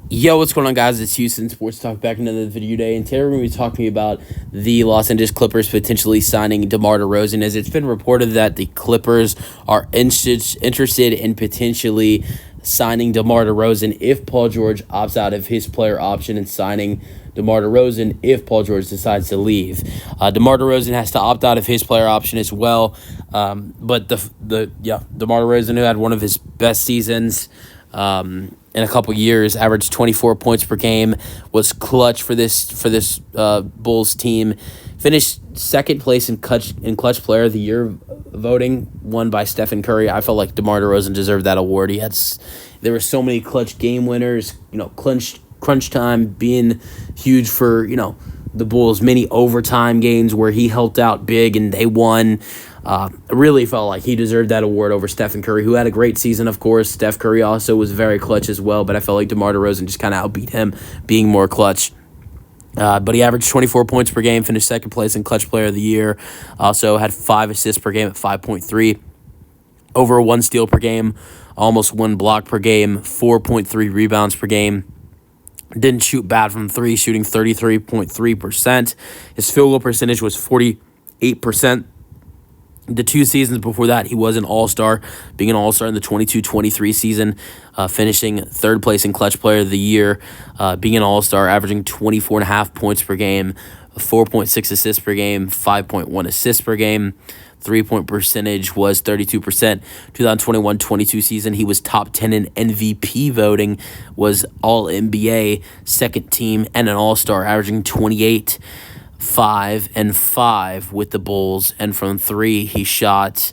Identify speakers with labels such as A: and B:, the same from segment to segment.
A: Yo, what's going on, guys? It's Houston Sports Talk back another video day, and today we're going to be talking about the Los Angeles Clippers potentially signing DeMar DeRozan, as it's been reported that the Clippers are interested in potentially signing DeMar DeRozan if Paul George opts out of his player option and signing DeMar DeRozan if Paul George decides to leave. DeMar DeRozan has to opt out of his player option as well, but DeMar DeRozan, who had one of his best seasons in a couple years, averaged 24 points per game, was clutch for this Bulls team. Finished second place in clutch player of the year voting, won by Stephen Curry. I felt like DeMar DeRozan deserved that award. There were so many clutch game winners. Crunch time being huge for the Bulls. Many overtime games where he helped out big and they won. I really felt like he deserved that award over Stephen Curry, who had a great season, of course. Steph Curry also was very clutch as well, but I felt like DeMar DeRozan just kind of outbeat him, being more clutch. But he averaged 24 points per game, finished second place in clutch player of the year. Also had 5 assists per game at 5.3, over 1 steal per game, almost 1 block per game, 4.3 rebounds per game. Didn't shoot bad from three, shooting 33.3%. His field goal percentage was 48%. The 2 seasons before that, he was an all-star, being an all-star in the 22-23 season, finishing third place in clutch player of the year, being an all-star, averaging 24.5 points per game, 4.6 assists per game, 5.1 assists per game. 3-point percentage was 32%. 2021-22 season, he was top 10 in MVP voting, was All-NBA, second team, and an all-star, averaging 28, 5, and 5 with the Bulls. And from 3, he shot,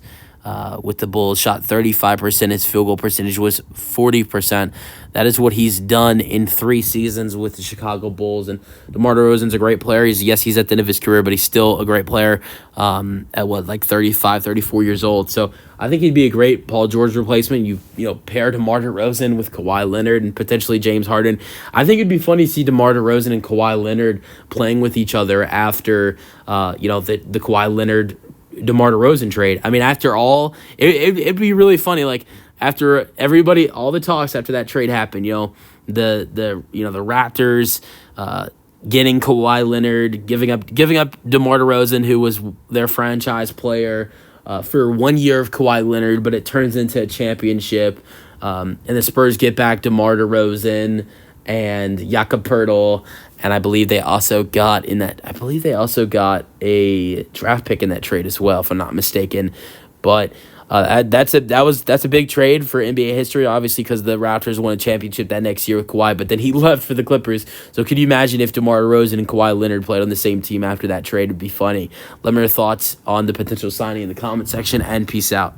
A: with the Bulls, shot 35%. His field goal percentage was 40%. That is what he's done in 3 seasons with the Chicago Bulls. And DeMar DeRozan's a great player. He's at the end of his career, but he's still a great player at 35, 34 years old. So I think he'd be a great Paul George replacement. You pair DeMar DeRozan with Kawhi Leonard and potentially James Harden. I think it'd be funny to see DeMar DeRozan and Kawhi Leonard playing with each other after the Kawhi Leonard DeMar DeRozan trade. I mean, after all, it'd be really funny. Like, after everybody, all the talks after that trade happened, the Raptors getting Kawhi Leonard, giving up DeMar DeRozan, who was their franchise player, for 1 year of Kawhi Leonard, but it turns into a championship. And the Spurs get back DeMar DeRozan and Jakob Poeltl, and I believe they also got a draft pick in that trade as well, if I'm not mistaken. But that's a big trade for NBA history, obviously, because the Raptors won a championship that next year with Kawhi, but then he left for the Clippers. So could you imagine if DeMar DeRozan and Kawhi Leonard played on the same team after that trade? It'd be funny. Let me know your thoughts on the potential signing in the comment section, and peace out.